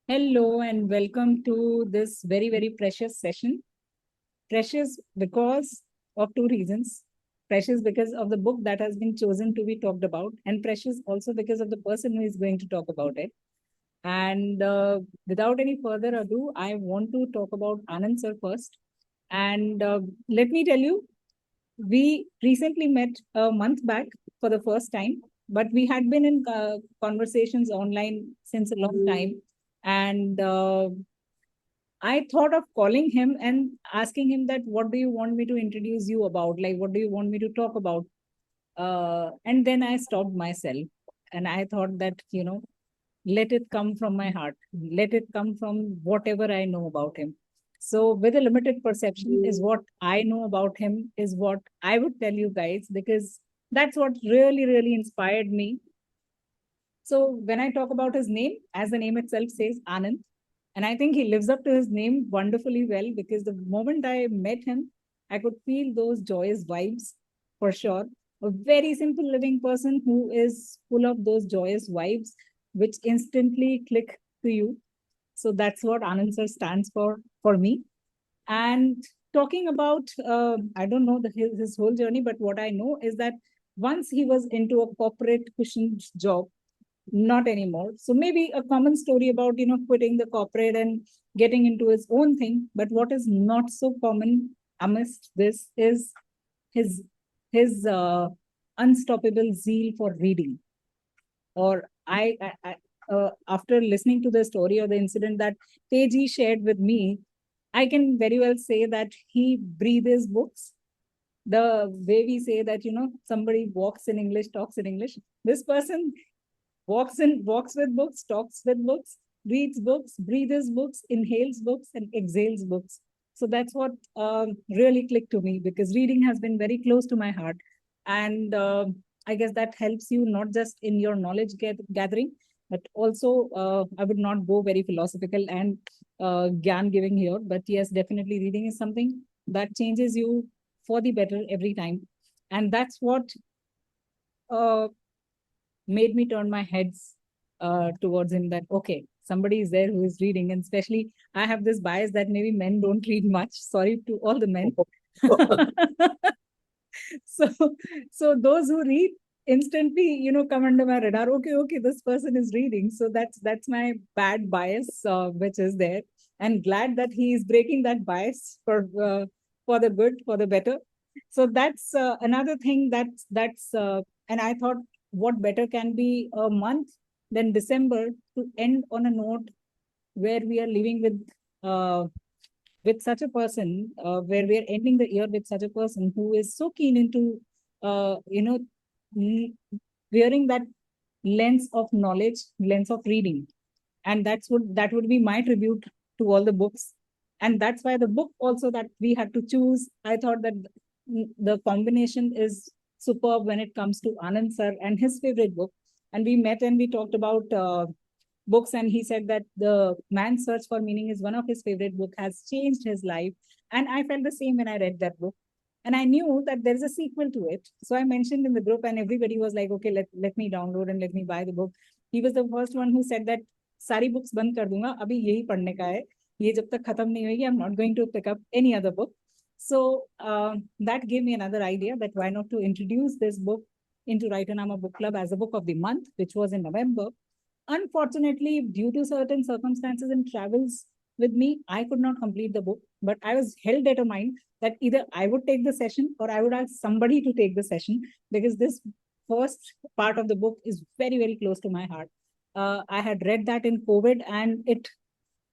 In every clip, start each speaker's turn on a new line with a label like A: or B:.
A: Hello and welcome to this very, very precious session. Precious because of two reasons. Precious because of the book that has been chosen to be talked about, and precious also because of the person who is going to talk about it. And without any further ado, I want to talk about Anand sir first. And let me tell you, we recently met a month back for the first time, but we had been in conversations online since a long time. And I thought of calling him and asking him that, what do you want me to introduce you about? Like, what do you want me to talk about? And then I stopped myself and I thought that, let it come from my heart. Let it come from whatever I know about him. So, with a limited perception, is what I know about him, is what I would tell you guys, because that's what really, really inspired me. So, when I talk about his name, as the name itself says, Anand, and I think he lives up to his name wonderfully well, because the moment I met him, I could feel those joyous vibes for sure. A very simple living person who is full of those joyous vibes, which instantly click to you. So that's what Anand sir stands for me. And talking about, I don't know his whole journey, but what I know is that once he was into a corporate cushion job, not anymore. So maybe a common story about, quitting the corporate and getting into his own thing. But what is not so common amidst this is his his unstoppable zeal for reading. Or after listening to the story or the incident that Teji shared with me, I can very well say that he breathes books. The way we say that, somebody walks in English, talks in English. This person walks with books, talks with books, reads books, breathes books, inhales books, and exhales books. So that's what really clicked to me, because reading has been very close to my heart. And I guess that helps you not just in your knowledge gathering, but also I would not go very philosophical and gyan giving here. But yes, definitely reading is something that changes you for the better every time. And that's what uh, made me turn my heads towards him, that okay, somebody is there who is reading. And especially I have this bias that maybe men don't read much. Sorry to all the men. so so those who read instantly, come under my radar. Okay, this person is reading. So that's my bad bias, which is there. And glad that he is breaking that bias for the good, for the better. So that's another thing that's and I thought, what better can be a month than December to end on a note where we are living uh, with such a person, where we are ending the year with such a person who is so keen into, uh, you know, wearing that lens of knowledge, lens of reading. And that would be my tribute to all the books. And that's why the book also that we had to choose, I thought that the combination is superb when it comes to Anand sir and his favorite book. And we met and we talked about books, and he said that the Man's Search for Meaning is one of his favorite book, has changed his life. And I felt the same when I read that book. And I knew that there is a sequel to it. So I mentioned in the group, and everybody was like, okay, let me download and let me buy the book. He was the first one who said that सारी books बंद कर दूंगा, अभी यही पढ़ने का है, ये जब तक खत्म नहीं होगी, I'm not going to pick up any other book. So that gave me another idea, that why not to introduce this book into Writerama Book Club as a book of the month, which was in November. Unfortunately, due to certain circumstances and travels with me, I could not complete the book, but I was hell determined that either I would take the session or I would ask somebody to take the session, because this first part of the book is very, very close to my heart. I had read that in COVID, and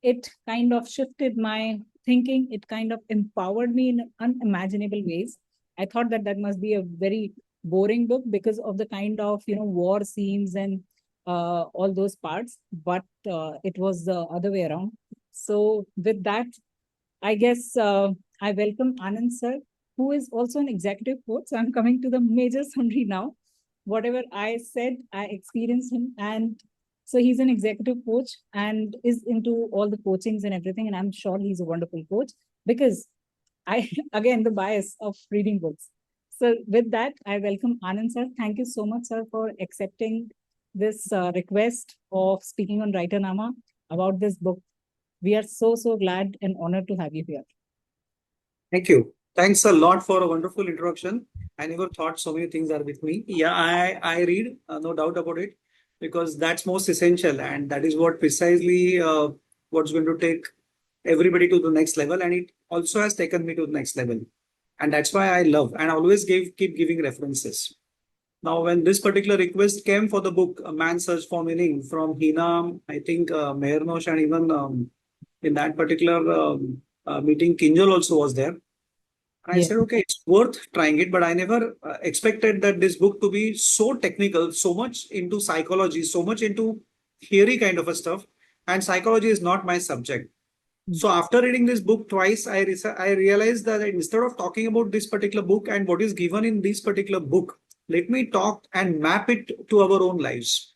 A: it kind of shifted my thinking. It kind of empowered me in unimaginable ways. I thought that that must be a very boring book because of the kind of war scenes and all those parts, but it was the other way around. So with that, I guess I welcome Anand sir, who is also an executive coach. So I'm coming to the major summary now. Whatever I said, I experienced him. And so he's an executive coach and is into all the coachings and everything. And I'm sure he's a wonderful coach, because I, again, the bias of reading books. So with that, I welcome Anand sir. Thank you so much, sir, for accepting this request of speaking on Writer Nama. about this book. We are so, so glad and honored to have you here.
B: Thank you. Thanks a lot for a wonderful introduction. I never thought so many things are with me. Yeah, I read, no doubt about it, because that's most essential, and that is what precisely what's going to take everybody to the next level, and it also has taken me to the next level, and that's why I love and always keep giving references. Now, when this particular request came for the book, A Man's Search for Meaning, from Hina, I think Mehernosh, and even in that particular meeting, Kinjal also was there. And I
A: Yes.
B: said, okay, it's worth trying it, but I never expected that this book to be so technical, so much into psychology, so much into theory kind of a stuff. And psychology is not my subject. So after reading this book twice, I realized that instead of talking about this particular book and what is given in this particular book, let me talk and map it to our own lives.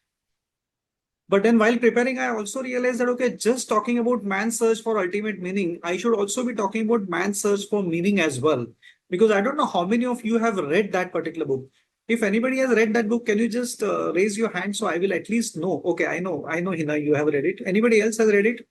B: But then while preparing, I also realized that, okay, just talking about man's search for ultimate meaning, I should also be talking about man's search for meaning as well. Because I don't know how many of you have read that particular book. If anybody has read that book, can you just raise your hand so I will at least know? Okay, I know, Hina, you have read it. Anybody else has read it?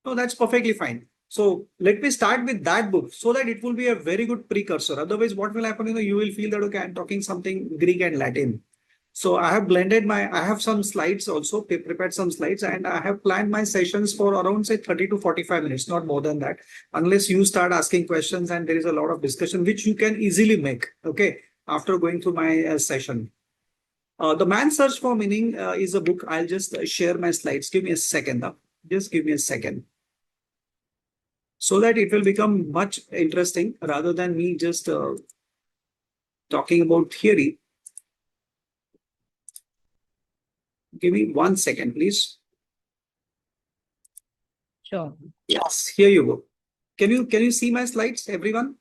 B: No, that's perfectly fine. So let me start with that book so that it will be a very good precursor. Otherwise, what will happen? You will feel that, okay, I'm talking something Greek and Latin. So I have some slides also, prepared some slides, and I have planned my sessions for around, say, 30 to 45 minutes, not more than that, unless you start asking questions and there is a lot of discussion, which you can easily make, okay, after going through my session. The Man's Search for Meaning is a book. I'll just share my slides. Give me a second. Just give me a second, so that it will become much interesting rather than me just talking about theory. Give me 1 second, please.
A: Sure.
B: Yes, here you go. Can you see my slides, everyone?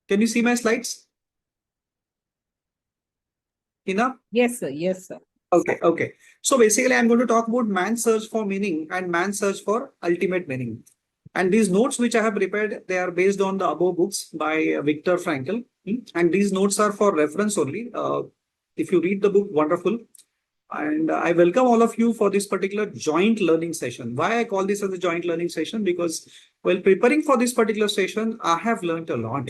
B: Can you see my slides? Enough?
A: Yes, sir. Yes, sir.
B: Okay. So basically, I'm going to talk about man's search for meaning and man's search for ultimate meaning. And these notes which I have prepared, they are based on the above books by Victor Frankl. And these notes are for reference only. If you read the book, wonderful. And I welcome all of you for this particular joint learning session. Why I call this as a joint learning session? Because while preparing for this particular session, I have learned a lot.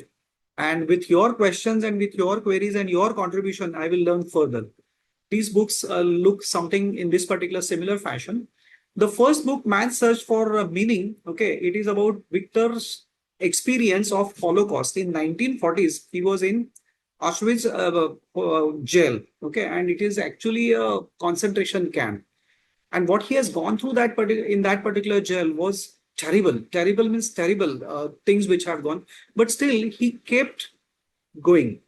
B: And with your questions and with your queries and your contribution, I will learn further. These books look something in this particular similar fashion. The first book, Man's Search for Meaning, okay, it is about Victor's experience of Holocaust. In 1940s, he was in Auschwitz jail, okay, and it is actually a concentration camp. And what he has gone through in that particular jail was terrible. Terrible means terrible things which have gone, but still he kept going.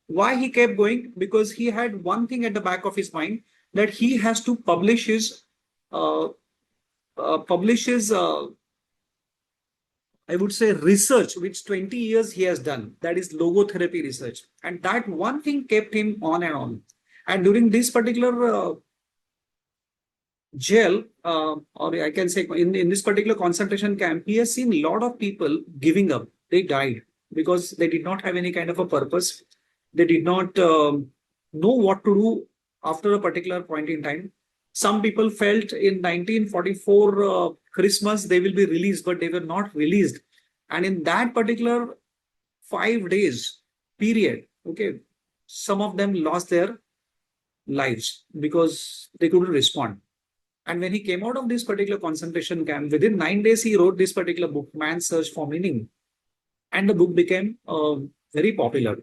B: Why he kept going? Because he had one thing at the back of his mind, that he has to uh, publish his I would say research, which 20 years he has done. That is logotherapy research, and that one thing kept him on and on. And during this particular jail, or I can say in this particular concentration camp, he has seen a lot of people giving up. They died because they did not have any kind of a purpose. They did not know what to do after a particular point in time. Some people felt in 1944 Christmas they will be released, but they were not released. And in that particular 5 days period, okay, some of them lost their lives because they couldn't respond. And when he came out of this particular concentration camp, within 9 days, he wrote this particular book, Man's Search for Meaning. And the book became very popular.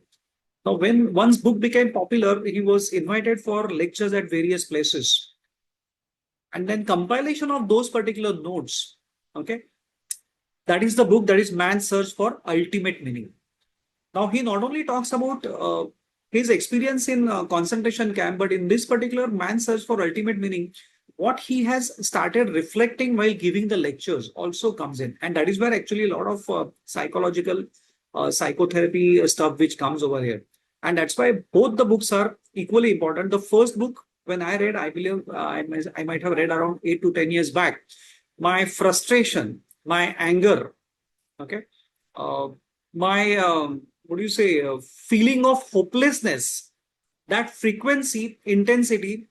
B: Now, when once book became popular, he was invited for lectures at various places. And then compilation of those particular notes, okay, that is the book, that is Man's Search for Ultimate Meaning. Now, he not only talks about his experience in concentration camp, but in this particular Man's Search for Ultimate Meaning, what he has started reflecting while giving the lectures also comes in. And that is where actually a lot of psychological psychotherapy stuff which comes over here. And that's why both the books are equally important. The first book, when I read, I believe I might have read around 8 to 10 years back. My frustration, my anger, okay, my what do you say, feeling of hopelessness that frequency, intensity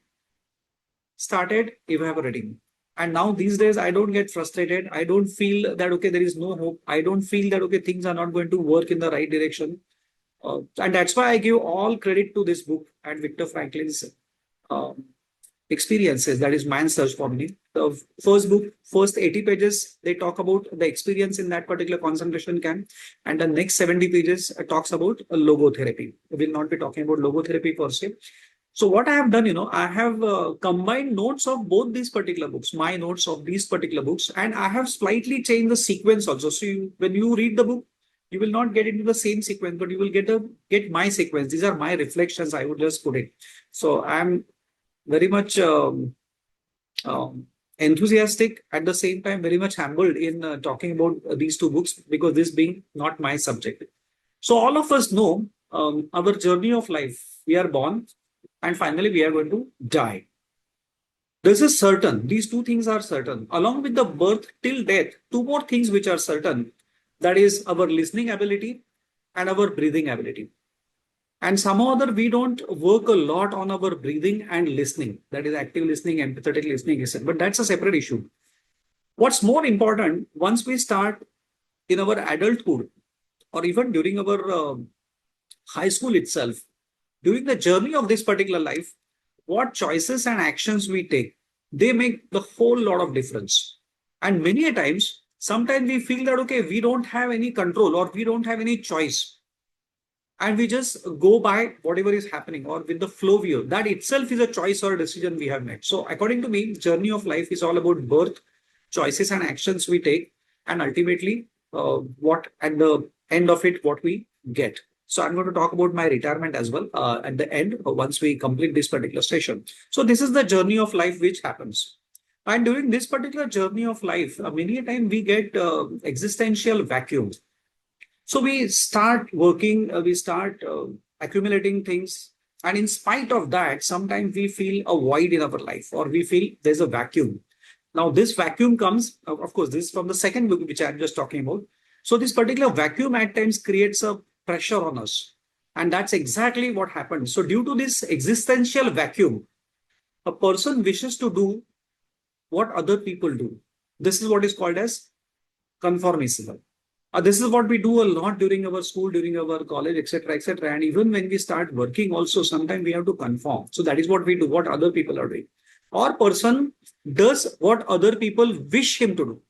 B: started evaporating. And now these days, I don't get frustrated. I don't feel that, okay, there is no hope. I don't feel that, okay, things are not going to work in the right direction. And that's why I give all credit to this book and Victor Franklin's um, experiences. That is Man Search for Meaning. The first book, first 80 pages, they talk about the experience in that particular concentration camp. And the next 70 pages talks about logotherapy. We will not be talking about logotherapy per se. So what I have done, I have combined notes of both these particular books, my notes of these particular books, and I have slightly changed the sequence also. So when you read the book, you will not get into the same sequence, but you will get my sequence. These are my reflections. I would just put it. So I'm very much enthusiastic, at the same time very much humbled in talking about these two books, because this being not my subject. So all of us know our journey of life. We are born, and finally we are going to die. This is certain. These two things are certain. Along with the birth till death, two more things which are certain. That is our listening ability and our breathing ability. And somehow or other, we don't work a lot on our breathing and listening. That is active listening, empathetic listening, but that's a separate issue. What's more important, once we start in our adulthood, or even during our high school itself, during the journey of this particular life, what choices and actions we take, they make the whole lot of difference. And many a times, sometimes we feel that, okay, we don't have any control or we don't have any choice, and we just go by whatever is happening or with the flow view. That itself is a choice or a decision we have made. So according to me, journey of life is all about birth, choices and actions we take, and ultimately what at the end of it, what we get. So I'm going to talk about my retirement as well at the end, once we complete this particular session. So this is the journey of life which happens. And during this particular journey of life, many a time we get existential vacuum. So we start working, we start accumulating things. And in spite of that, sometimes we feel a void in our life, or we feel there's a vacuum. Now, this vacuum comes, of course, this is from the second book, which I'm just talking about. So this particular vacuum at times creates a pressure on us. And that's exactly what happened. So due to this existential vacuum, a person wishes to do what other people do. This is what is called as conformism. This is what we do a lot during our school, during our college, etc., etc. And even when we start working, also sometimes we have to conform. So that is what we do, what other people are doing. Or person does what other people wish him to do,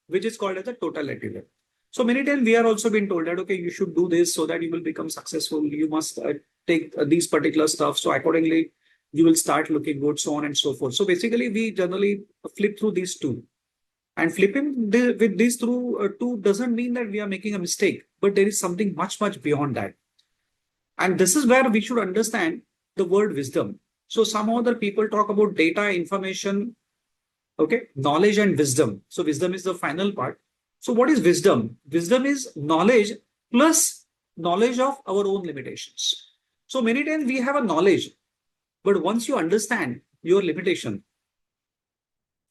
B: which is called as a totalitarian. So many times we are also being told that, okay, you should do this so that you will become successful. You must take these particular stuff. So accordingly, you will start looking good, so on and so forth. So basically, we generally flip through these two. And flipping with these through two doesn't mean that we are making a mistake, but there is something much, much beyond that. And this is where we should understand the word wisdom. So some other people talk about data, information, okay, knowledge and wisdom. So wisdom is the final part. So what is wisdom? Wisdom is knowledge plus knowledge of our own limitations. So many times we have a knowledge, but once you understand your limitation,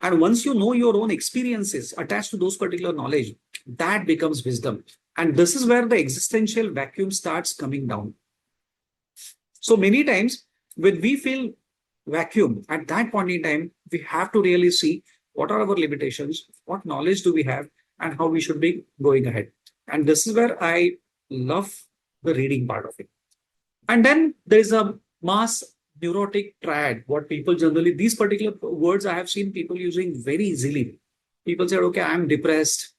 B: and once you know your own experiences attached to those particular knowledge, that becomes wisdom. And this is where the existential vacuum starts coming down. So many times when we feel vacuum, at that point in time, we have to really see what are our limitations, what knowledge do we have, and how we should be going ahead. And this is where I love the reading part of it. And then there is a mass neurotic triad. What people generally, these particular words I have seen people using very easily. People say, okay, I'm depressed.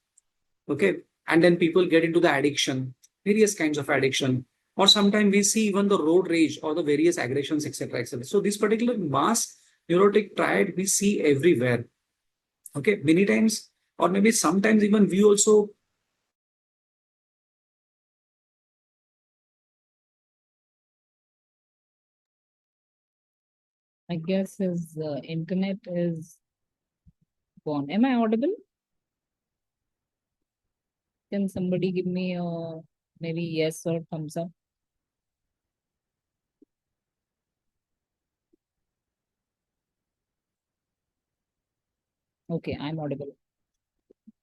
B: Okay. And then people get into the addiction, various kinds of addiction. Or sometimes we see even the road rage or the various aggressions, etc., etc. So this particular mass neurotic triad we see everywhere. Okay. Many times, or maybe sometimes even we also
A: I guess his internet is gone. Am I audible? Can somebody give me a maybe yes or thumbs up? Okay, I'm audible.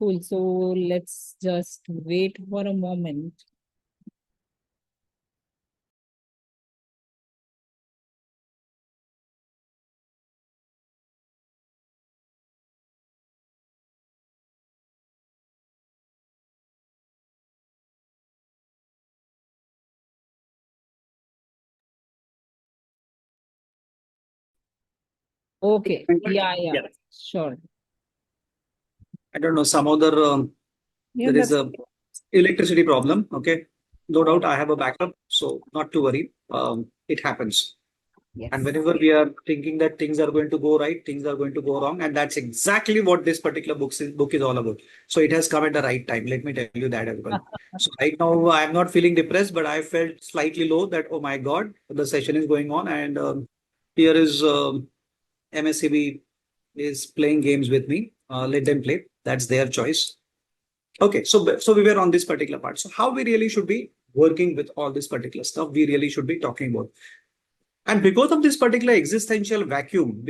A: Cool. So let's just wait for a moment. Okay. Yeah. Sure.
B: I don't know, some other,
A: Yeah,
B: there is
A: that's
B: a electricity problem. Okay. No doubt
A: oh,
B: I have a backup. So not to worry. It happens. And
A: yes.
B: whenever we are thinking that things are going to go right, things are going to go wrong. And that's exactly what this particular book is all about. So it has come at the right time. Let me tell you that as well. So right now, I'm not feeling depressed, but I felt slightly low that, oh my God, the session is going on. And here is MSCB is playing games with me. Let them play. That's their choice. Okay, so we were on this particular part. So how we really should be working with all this particular stuff, we really should be talking about. And because of this particular existential vacuum,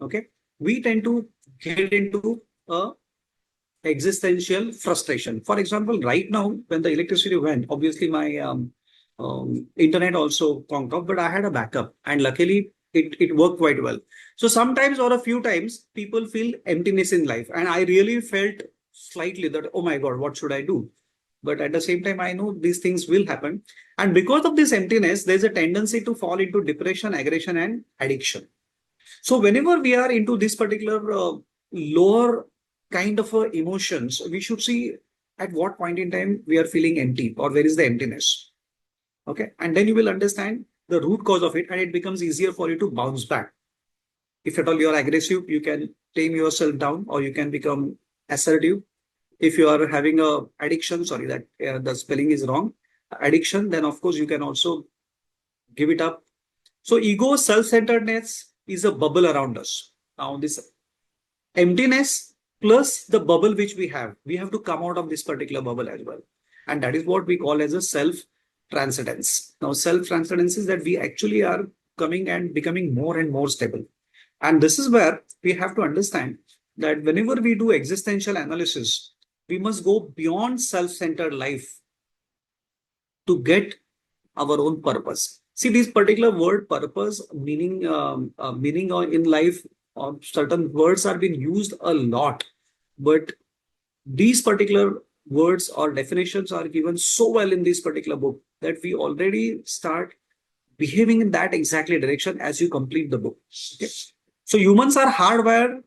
B: okay, we tend to get into a existential frustration. For example, right now, when the electricity went, obviously my internet also conked off, but I had a backup, and luckily it worked quite well. So sometimes or a few times, people feel emptiness in life, and I really felt slightly that, oh my God, what should I do? But at the same time, I know these things will happen, and because of this emptiness, there's a tendency to fall into depression, aggression, and addiction. So whenever we are into this particular lower kind of emotions, we should see at what point in time we are feeling empty or where is the emptiness. Okay. And then you will understand the root cause of it, and it becomes easier for you to bounce back. If at all you are aggressive, you can tame yourself down or you can become assertive. If you are having a addiction, sorry, that the spelling is wrong, addiction, then of course you can also give it up. So ego, self-centeredness is a bubble around us. Now this emptiness plus the bubble which we have to come out of this particular bubble as well. And that is what we call as a self transcendence. Now, self transcendence is that we actually are coming and becoming more and more stable. And this is where we have to understand that whenever we do existential analysis, we must go beyond self centered life to get our own purpose. See, this particular word purpose, meaning in life, certain words are being used a lot, but these particular words or definitions are given so well in this particular book that we already start behaving in that exactly direction as you complete the book. Okay? So humans are hardwired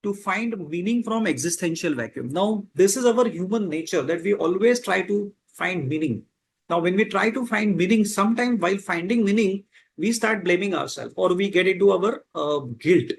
B: to find meaning from existential vacuum. Now, this is our human nature that we always try to find meaning. Now, when we try to find meaning, sometimes while finding meaning, we start blaming ourselves or we get into our guilt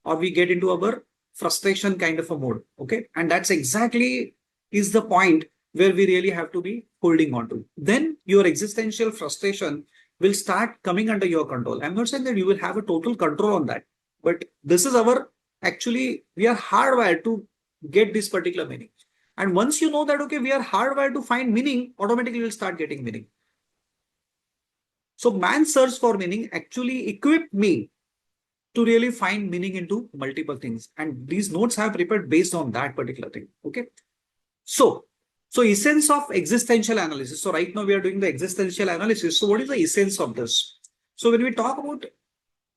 B: or we get into our frustration kind of a mode. Okay. And that's exactly is the point where we really have to be holding on to. Then your existential frustration will start coming under your control. I'm not saying that you will have a total control on that, but this is our actually we are hardwired to get this particular meaning. And once you know that, okay, we are hardwired to find meaning, automatically you'll start getting meaning. So man's search for meaning actually equipped me to really find meaning into multiple things. And these notes I have prepared based on that particular thing. Okay. So, so essence of existential analysis. So right now we are doing the existential analysis. So what is the essence of this? So when we talk about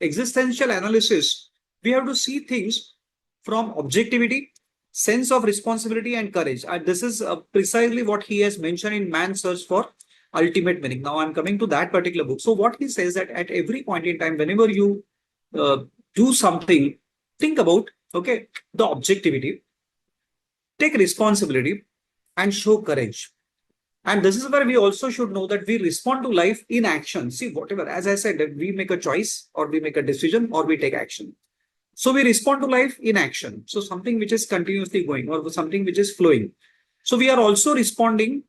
B: existential analysis, we have to see things from objectivity, sense of responsibility, and courage. And this is precisely what he has mentioned in Man's Search for Ultimate Meaning. Now, I'm coming to that particular book. So, what he says that at every point in time, whenever you uh, do something, think about okay the objectivity, take responsibility, and show courage. And this is where we also should know that we respond to life in action. See, whatever, as I said, that we make a choice or we make a decision or we take action. So we respond to life in action. So something which is continuously going or something which is flowing. So we are also responding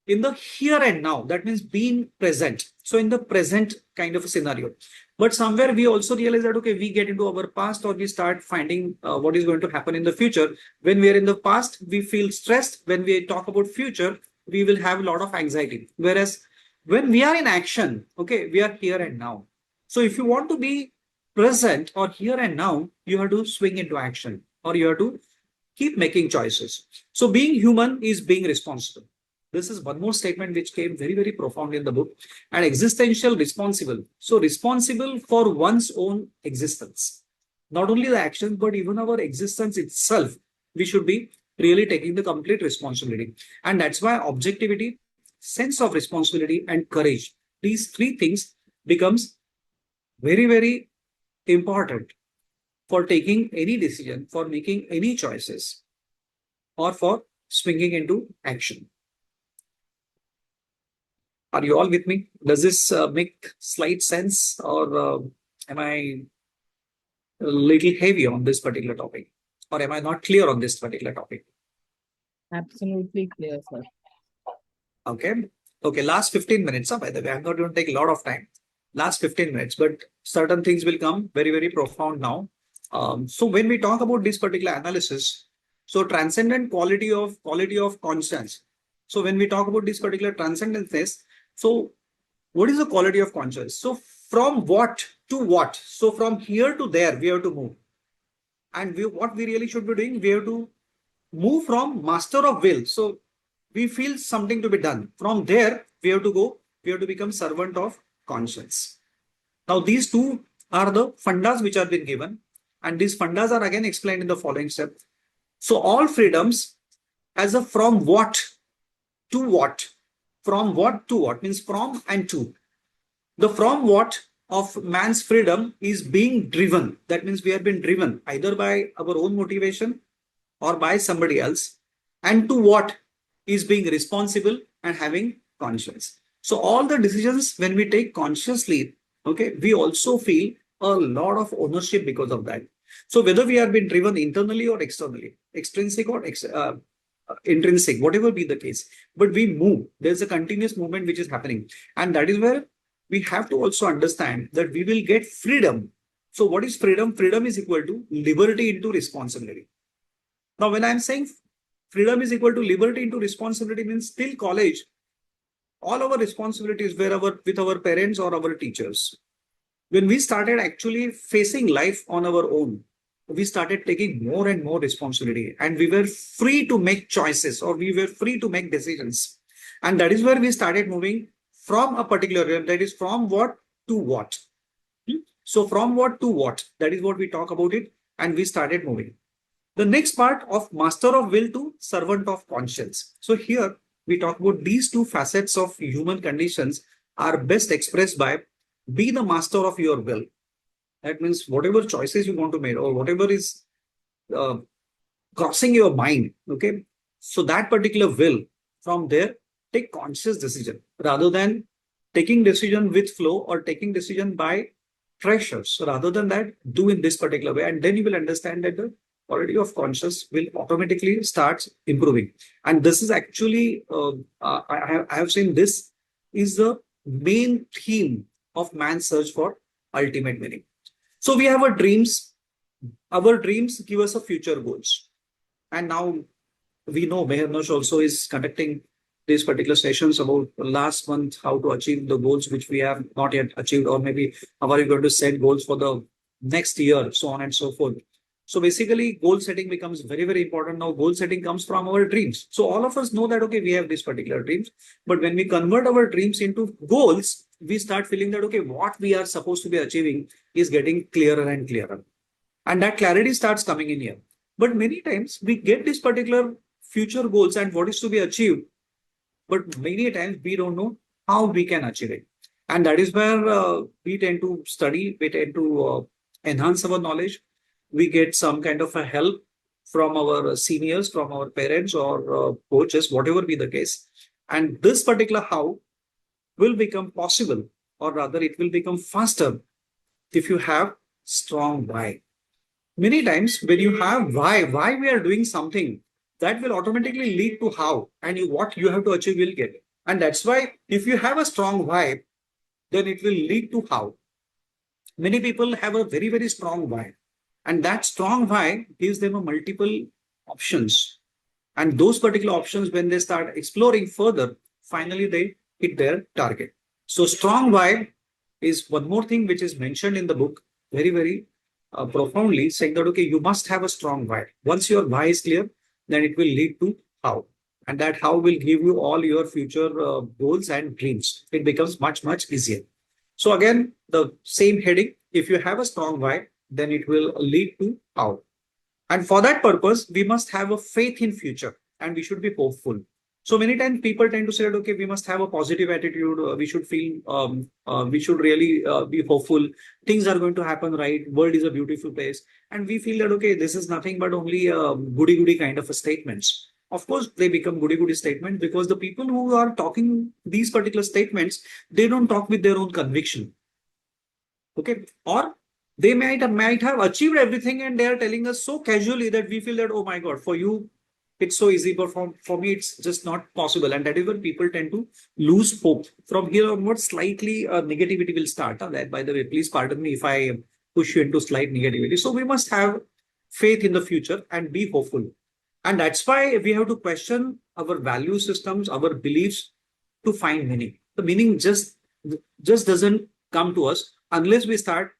B: in the here and now. That means being present. So in the present kind of a scenario. But somewhere we also realize that, okay, we get into our past or we start finding what is going to happen in the future. When we are in the past, we feel stressed. When we talk about future, we will have a lot of anxiety. Whereas when we are in action, okay, we are here and now. So if you want to be present or here and now, you have to swing into action or you have to keep making choices. So being human is being responsible. This is one more statement which came very, very profound in the book. And existential responsible. So responsible for one's own existence. Not only the actions, but even our existence itself. We should be really taking the complete responsibility. And that's why objectivity, sense of responsibility, and courage, these three things becomes very, very important for taking any decision, for making any choices, or for swinging into action. Are you all with me? Does this make slight sense, or am I a little heavy on this particular topic? Or am I not clear on this particular topic?
A: Absolutely clear, sir.
B: Okay. Okay. Last 15 minutes. By the way, I'm not going to take a lot of time. Last 15 minutes, but certain things will come very, very profound now. So when we talk about this particular analysis, so transcendent quality of conscience. So when we talk about this particular transcendentness, so what is the quality of conscience? So from what to what? So from here to there, we have to move. And what we really should be doing, we have to move from master of will. So we feel something to be done. From there, we have to go, we have to become servant of conscience. Now, these two are the fundas which have been given. And these fundas are again explained in the following step. So all freedoms as a from what to what. From what to what means from and to. The from what of man's freedom is being driven. That means we have been driven either by our own motivation or by somebody else, and to what is being responsible and having conscience. So all the decisions when we take consciously, okay, we also feel a lot of ownership because of that. So whether we are being driven internally or externally, extrinsic or intrinsic, whatever be the case, but we move. There's a continuous movement which is happening, and that is where we have to also understand that we will get freedom. So what is freedom? Freedom is equal to liberty into responsibility. Now, when I'm saying freedom is equal to liberty into responsibility means till college, all our responsibilities were with our parents or our teachers. When we started actually facing life on our own, we started taking more and more responsibility, and we were free to make choices, or we were free to make decisions. And that is where we started moving from a particular realm, that is from what to what. So from what to what, that is what we talk about it, and we started moving. The next part of master of will to servant of conscience. So here we talk about these two facets of human conditions are best expressed by be the master of your will. That means whatever choices you want to make or whatever is uh, crossing your mind, okay? So that particular will, from there, take conscious decision rather than taking decision with flow or taking decision by pressure. So rather than that, do in this particular way, and then you will understand that the quality of conscious will automatically start improving. And this is actually, I have seen this is the main theme of man's search for ultimate meaning. So we have our dreams. Our dreams give us a future goals. And now we know Mehernosh also is conducting these particular sessions about last month, how to achieve the goals which we have not yet achieved, or maybe how are you going to set goals for the next year, so on and so forth. So basically, goal setting becomes very, very important. Now, goal setting comes from our dreams. So all of us know that, okay, we have these particular dreams. But when we convert our dreams into goals, we start feeling that, okay, what we are supposed to be achieving is getting clearer and clearer. And that clarity starts coming in here. But many times we get this particular future goals and what is to be achieved, but many times we don't know how we can achieve it. And that is where we tend to study, we tend to enhance our knowledge. We get some kind of a help from our seniors, from our parents or coaches, whatever be the case. And this particular how will become possible, or rather it will become faster if you have strong why. Many times when you have why we are doing something, that will automatically lead to how, and what you have to achieve will get. And that's why if you have a strong why, then it will lead to how. Many people have a very, very strong why, and that strong why gives them a multiple options. And those particular options, when they start exploring further, finally they hit their target. So strong why is one more thing which is mentioned in the book very, very profoundly, saying that, okay, you must have a strong why. Once your why is clear, then it will lead to how. And that how will give you all your future goals and dreams. It becomes much, much easier. So again, the same heading, if you have a strong why, then it will lead to how. And for that purpose, we must have a faith in future and we should be hopeful. So many times people tend to say that, okay, we must have a positive attitude. We should feel, we should really be hopeful. Things are going to happen, right? World is a beautiful place. And we feel that, okay, this is nothing but only goody goody kind of a statements. Of course, they become goody goody statements because the people who are talking these particular statements, they don't talk with their own conviction. Okay. Or they might have achieved everything and they are telling us so casually that we feel that, oh my God, for you, it's so easy, but for me, it's just not possible. And that is where people tend to lose hope. From here onwards, slightly negativity will start. That, by the way, please pardon me if I push you into slight negativity. So we must have faith in the future and be hopeful. And that's why we have to question our value systems, our beliefs to find meaning. The meaning just doesn't come to us unless we start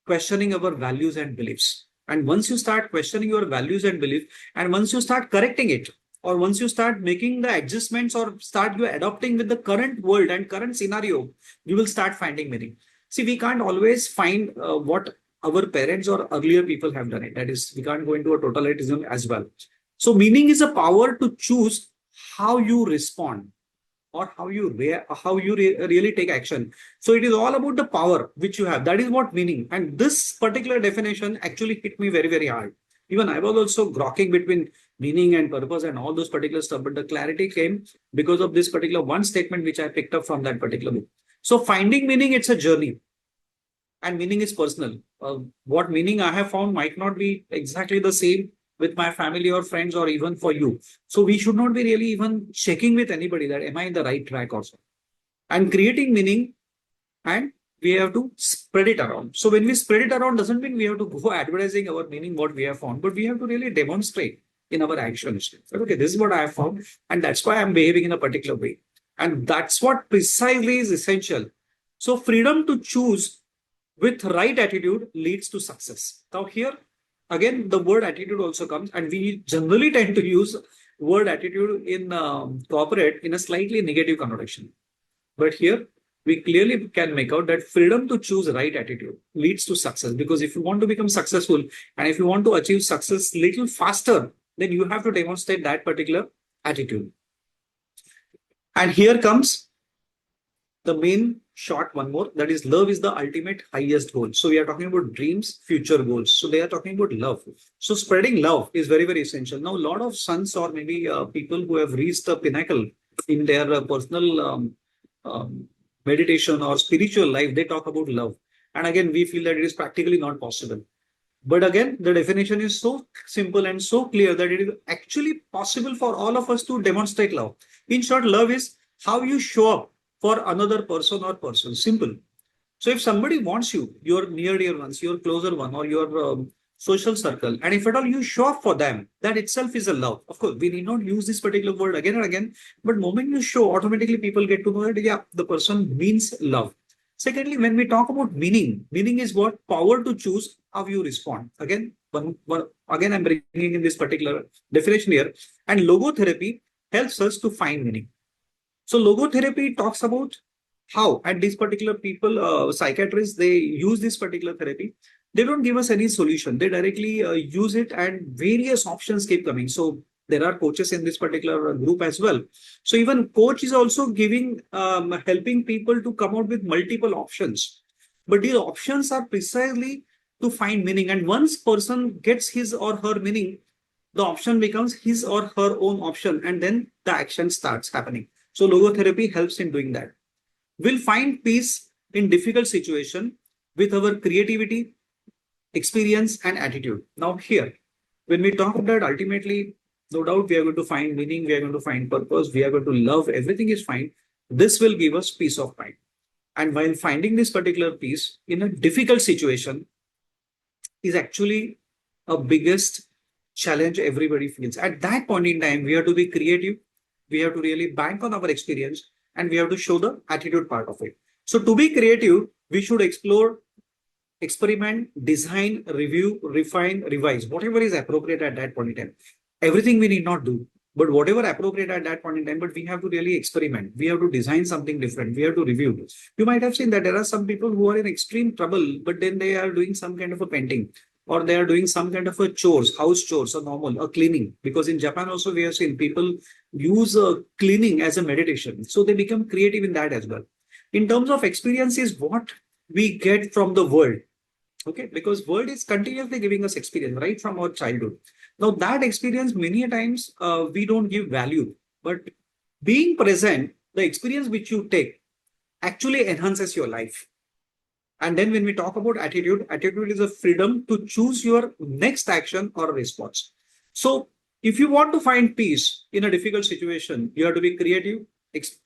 B: questioning our values and beliefs. And once you start questioning your values and beliefs, and once you start correcting it, or once you start making the adjustments or start you adopting with the current world and current scenario, you will start finding meaning. See, we can't always find what our parents or earlier people have done it. That is, we can't go into a totalitarianism as well. So meaning is a power to choose how you respond or how you really take action. So it is all about the power which you have. That is what meaning. And this particular definition actually hit me very, very hard. Even I was also grokking between meaning and purpose and all those particular stuff, but the clarity came because of this particular one statement which I picked up from that particular book. So finding meaning, it's a journey, and meaning is personal. What meaning I have found might not be exactly the same with my family or friends or even for you. So we should not be really even checking with anybody that am I in the right track also. And creating meaning, and we have to spread it around. So when we spread it around, doesn't mean we have to go advertising our meaning, what we have found, but we have to really demonstrate in our actions. Okay, this is what I have found, and that's why I'm behaving in a particular way. And that's what precisely is essential. So freedom to choose with right attitude leads to success. Now here, again, the word attitude also comes, and we generally tend to use word attitude in corporate in a slightly negative connotation. But here, we clearly can make out that freedom to choose right attitude leads to success. Because if you want to become successful and if you want to achieve success little faster, then you have to demonstrate that particular attitude. And here comes the main short one more, that is love is the ultimate highest goal. So we are talking about dreams, future goals. So they are talking about love. So spreading love is very, very essential. Now, a lot of sons or maybe people who have reached the pinnacle in their personal meditation or spiritual life, they talk about love. And again, we feel that it is practically not possible. But again, the definition is so simple and so clear that it is actually possible for all of us to demonstrate love. In short, love is how you show up for another person or person. Simple. So if somebody wants you, your near dear ones, your closer one, or your social circle, and if at all you show up for them, that itself is a love. Of course, we need not use this particular word again and again, but moment you show, automatically people get to know that, yeah, the person means love. Secondly, when we talk about meaning, meaning is what? Power to choose how you respond. Again, again, I'm bringing in this particular definition here. And logotherapy helps us to find meaning. So logotherapy talks about how, and these particular people, psychiatrists, they use this particular therapy. They don't give us any solution. They directly use it, and various options keep coming. So there are coaches in this particular group as well. So even coach is also giving, helping people to come out with multiple options. But these options are precisely to find meaning. And once person gets his or her meaning, the option becomes his or her own option, and then the action starts happening. So logotherapy helps in doing that. We'll find peace in difficult situation with our creativity, experience, and attitude. Now here, when we talk about that, ultimately, no doubt we are going to find meaning, we are going to find purpose, we are going to love, everything is fine. This will give us peace of mind. And while finding this particular peace in a difficult situation is actually a biggest challenge everybody feels. At that point in time, we have to be creative, we have to really bank on our experience, and we have to show the attitude part of it. So to be creative, we should explore, experiment, design, review, refine, revise, whatever is appropriate at that point in time. Everything we need not do, but whatever appropriate at that point in time, but we have to really experiment. We have to design something different. We have to review this. You might have seen that there are some people who are in extreme trouble, but then they are doing some kind of a painting. or they are doing some kind of a chores, house chores or normal, or cleaning. Because in Japan also we have seen people use cleaning as a meditation. So they become creative in that as well. In terms of experience is what we get from the world. Okay, because world is continuously giving us experience right from our childhood. Now that experience many a times we don't give value, but being present, the experience which you take actually enhances your life. And then when we talk about attitude, attitude is a freedom to choose your next action or response. So if you want to find peace in a difficult situation, you have to be creative,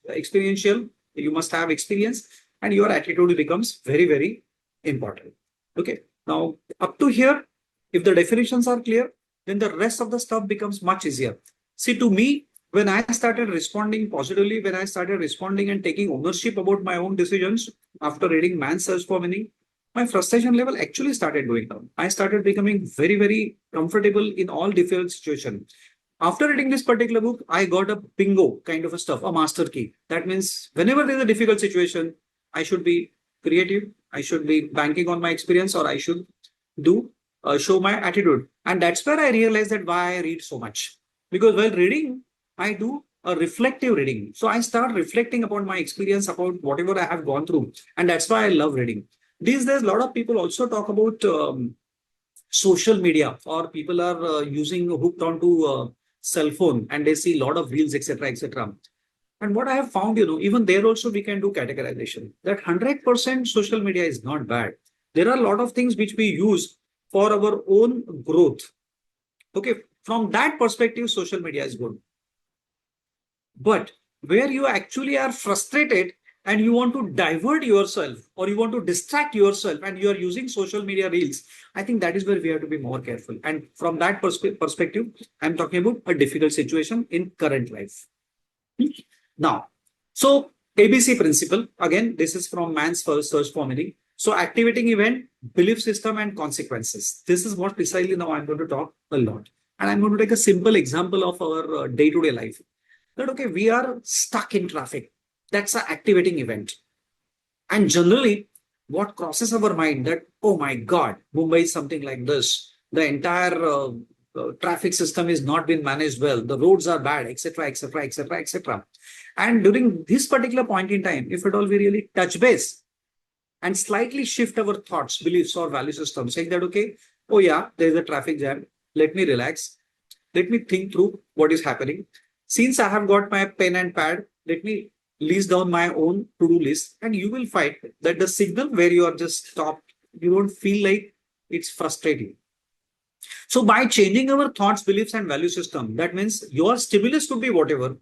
B: experiential, you must have experience, and your attitude becomes very, very important. Okay. Now, up to here, if the definitions are clear, then the rest of the stuff becomes much easier. See, to me, when I started responding positively, when I started responding and taking ownership about my own decisions, after reading Man's Search for Meaning, my frustration level actually started going down. I started becoming very, very comfortable in all difficult situations. After reading this particular book, I got a bingo kind of a stuff, a master key. That means whenever there's a difficult situation, I should be creative, I should be banking on my experience, or I should do show my attitude. And that's where I realized that why I read so much. Because while reading, I do a reflective reading. So I start reflecting upon my experience, about whatever I have gone through. And that's why I love reading. These days, a lot of people also talk about social media, or people are using hooked onto cell phone, and they see a lot of reels, etc., etc. And what I have found, even there also we can do categorization. That 100% social media is not bad. There are a lot of things which we use for our own growth. Okay, from that perspective, social media is good. But where you actually are frustrated and you want to divert yourself, or you want to distract yourself, and you are using social media reels, I think that is where we have to be more careful. And from that perspective, I'm talking about a difficult situation in current life. Now, so ABC principle, again, this is from Man's First Search for Meaning. So activating event, belief system, and consequences. This is what precisely now I'm going to talk a lot. And I'm going to take a simple example of our day-to-day life. That, okay, we are stuck in traffic. That's an activating event. And generally, what crosses our mind that, oh my God, Mumbai is something like this. The entire traffic system is not been managed well. The roads are bad, etc., etc., etc., etc. And during this particular point in time, if at all we really touch base and slightly shift our thoughts, beliefs, or value system, saying that, okay, oh yeah, there's a traffic jam. Let me relax. Let me think through what is happening. Since I have got my pen and pad, let me list down my own to-do list, and you will find that the signal where you are just stopped, you don't feel like it's frustrating. So by changing our thoughts, beliefs, and value system, that means your stimulus could be whatever.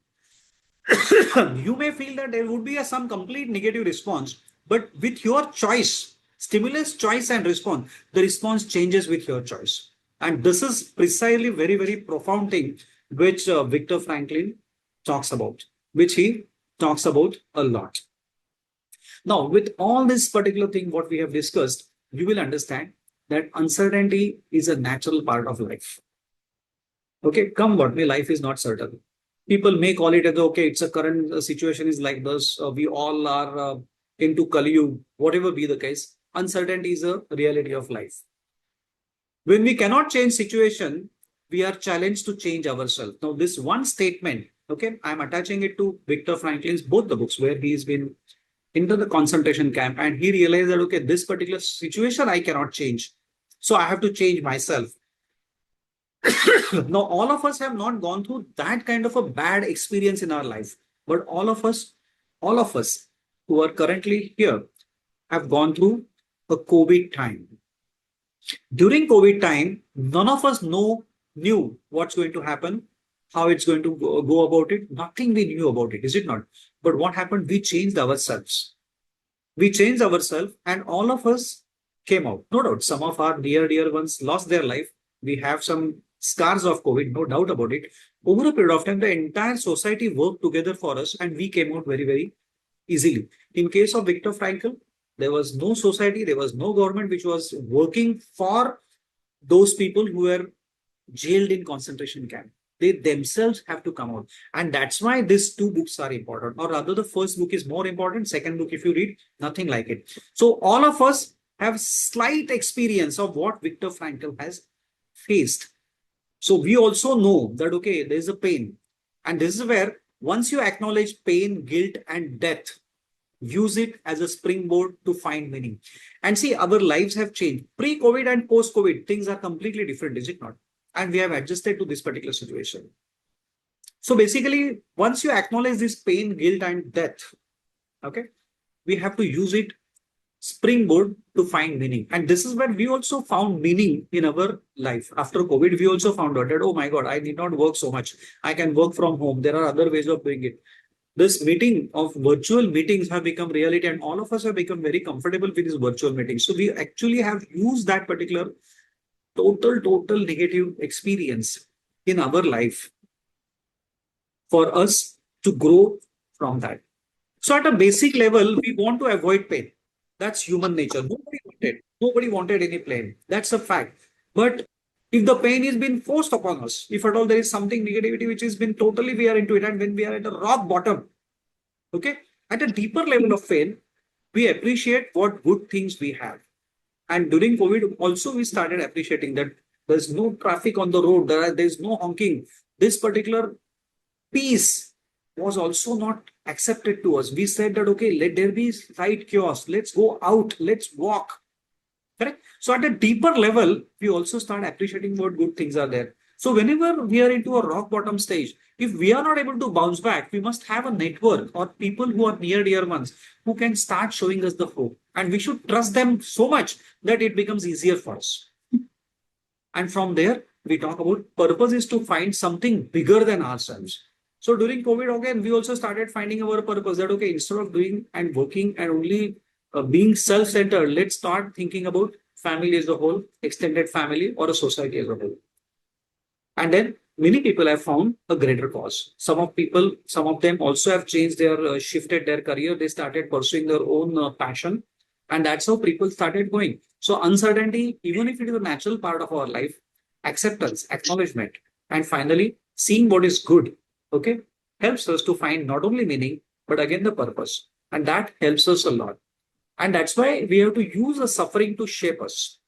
B: You may feel that there would be some complete negative response, but with your choice, stimulus, choice, and response, the response changes with your choice. And this is precisely very, very profound thing which Victor Frankl talks about, which he talks about a lot. Now, with all this particular thing, what we have discussed, you will understand that uncertainty is a natural part of life. Okay, come what may, life is not certain. People may call it as, okay, it's a current situation is like this. We all are into Kali, whatever be the case. Uncertainty is a reality of life. When we cannot change situation, we are challenged to change ourselves. Now, this one statement, okay, I'm attaching it to Viktor Frankl's both the books, where he's been into the concentration camp, and he realized that, okay, this particular situation I cannot change. So I have to change myself. Now, all of us have not gone through that kind of a bad experience in our life, but all of us who are currently here have gone through a COVID time. During COVID time, none of us knew what's going to happen, how it's going to go about it. Nothing we knew about it, is it not? But what happened? We changed ourselves. We changed ourselves, and all of us came out. No doubt, some of our dear ones lost their life. We have some scars of COVID, no doubt about it. Over a period of time, the entire society worked together for us, and we came out very, very easily. In case of Viktor Frankl, there was no society, there was no government which was working for those people who were jailed in concentration camp. They themselves have to come out. And that's why these two books are important. Or rather, the first book is more important. Second book, if you read, nothing like it. So all of us have slight experience of what Viktor Frankl has faced. So we also know that, okay, there is a pain. And this is where once you acknowledge pain, guilt, and death, use it as a springboard to find meaning. And see, our lives have changed. Pre-COVID and post-COVID, things are completely different, is it not? And we have adjusted to this particular situation. So basically, once you acknowledge this pain, guilt, and death, okay, we have to use it springboard to find meaning. And this is where we also found meaning in our life. After COVID, we also found out that, oh my God, I need not work so much. I can work from home. There are other ways of doing it. This meeting of virtual meetings have become reality, and all of us have become very comfortable with these virtual meetings. So we actually have used that particular total negative experience in our life for us to grow from that. So at a basic level, we want to avoid pain. That's human nature. Nobody wanted any pain. That's a fact. But if the pain is being forced upon us, if at all there is something negativity which has been totally we are into it, and when we are at a rock bottom, okay, at a deeper level of pain, we appreciate what good things we have. And during COVID, also we started appreciating that there's no traffic on the road, there's no honking. This particular peace was also not accepted to us. We said that, okay, let there be slight chaos. Let's go out. Let's walk. Correct? So at a deeper level, we also start appreciating what good things are there. So whenever we are into a rock bottom stage, if we are not able to bounce back, we must have a network or people who are near dear ones who can start showing us the hope. And we should trust them so much that it becomes easier for us. And from there, we talk about purpose is to find something bigger than ourselves. So during COVID, again, we also started finding our purpose that, okay, instead of doing and working and only being self-centered, let's start thinking about family as a whole, extended family, or a society as a whole. And then many people have found a greater cause. Some of them also have changed shifted their career. They started pursuing their own passion. And that's how people started going. So uncertainty, even if it is a natural part of our life, acceptance, acknowledgement, and finally seeing what is good, okay, helps us to find not only meaning, but again the purpose. And that helps us a lot. And that's why we have to use the suffering to shape us.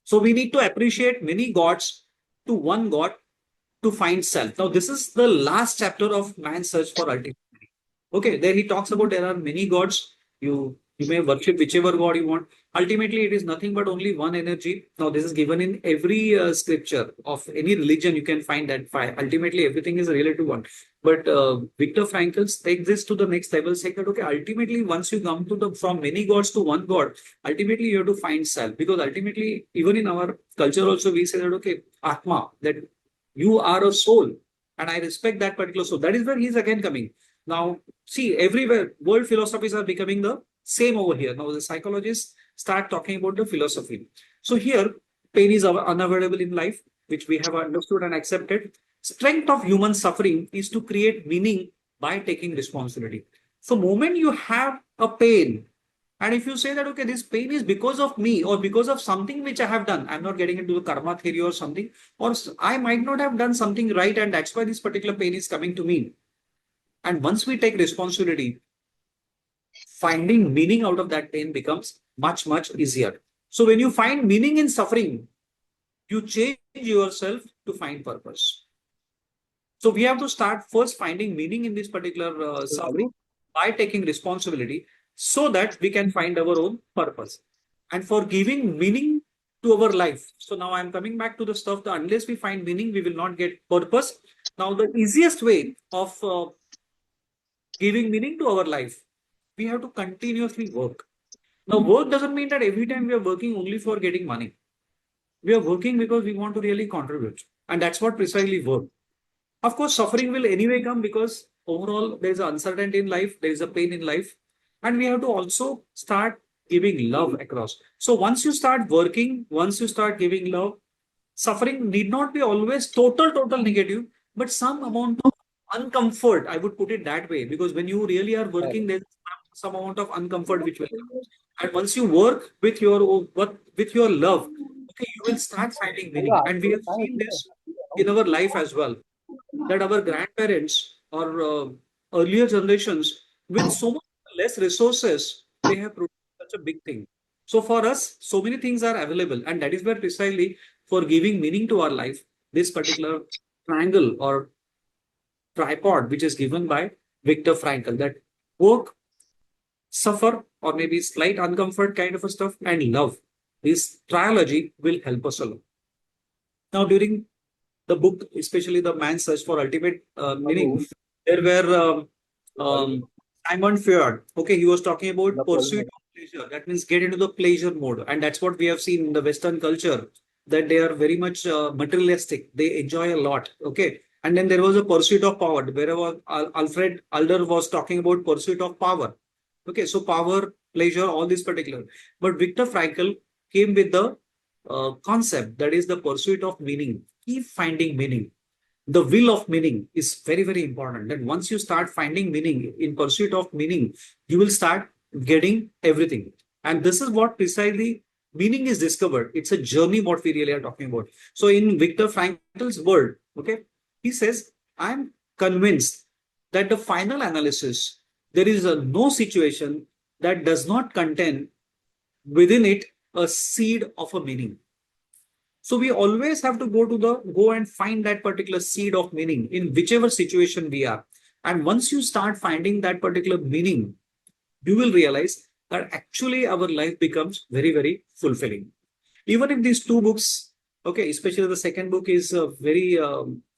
B: So we need to appreciate many gods to one God to find self. Now, this is the last chapter of man's search for ultimate. Okay, there he talks about there are many gods. You may worship whichever god you want. Ultimately, it is nothing but only one energy. Now, this is given in every scripture of any religion. You can find that. Ultimately, everything is related to one. But Viktor Frankl takes this to the next level, saying that, okay, ultimately, once you come to the from many gods to one god, ultimately you have to find self. Because ultimately, even in our culture also, we say that, okay, Atma, that you are a soul. And I respect that particular soul. That is where he's again coming. Now, see, everywhere, world philosophies are becoming the same over here. Now, the psychologists start talking about the philosophy. So here, pain is unavoidable in life, which we have understood and accepted. Strength of human suffering is to create meaning by taking responsibility. So, moment you have a pain, and if you say that, okay, this pain is because of me or because of something which I have done, I'm not getting into the karma theory or something, or I might not have done something right, and that's why this particular pain is coming to me. And once we take responsibility, finding meaning out of that pain becomes much easier. So when you find meaning in suffering, you change yourself to find purpose. So we have to start first finding meaning in this particular suffering by taking responsibility so that we can find our own purpose. And for giving meaning to our life. So now I'm coming back to the stuff that unless we find meaning, we will not get purpose. Now the easiest way of giving meaning to our life, we have to continuously work. Now, work doesn't mean that every time we are working only for getting money. We are working because we want to really contribute. And that's what precisely work. Of course, suffering will anyway come because overall there is an uncertainty in life, there is a pain in life. And we have to also start giving love across. So once you start working, once you start giving love, suffering need not be always total negative, but some amount of uncomfort. I would put it that way because when you really are working, there's some amount of uncomfort which will come. And once you work with your love, okay, you will start finding meaning. And we have seen this in our life as well. That our grandparents or earlier generations with so much less resources, they have produced such a big thing. So for us, so many things are available, and that is where precisely for giving meaning to our life, this particular triangle or tripod, which is given by Victor Frankl, that work, suffer, or maybe slight uncomfort kind of a stuff, and love. This trilogy will help us a lot. Now, during the book, especially the man's search for ultimate meaning, there were Simon Freud. Okay, he was talking about pursuit of pleasure. That means get into the pleasure mode, and that's what we have seen in the Western culture. That they are very much materialistic. They enjoy a lot. Okay, and then there was a pursuit of power. Wherever Alfred Adler was talking about pursuit of power. Okay, so power, pleasure, all this particular. But Viktor Frankl came with the concept that is the pursuit of meaning. Keep finding meaning. The will of meaning is very, very important. That once you start finding meaning, in pursuit of meaning, you will start getting everything. And this is what precisely meaning is discovered. It's a journey, what we really are talking about. So in Viktor Frankl's word, okay, he says, I'm convinced that the final analysis, there is no situation that does not contain within it a seed of a meaning. So we always have to go and find that particular seed of meaning in whichever situation we are. And once you start finding that particular meaning, you will realize that actually our life becomes very, very fulfilling. Even if these two books, okay, especially the second book is very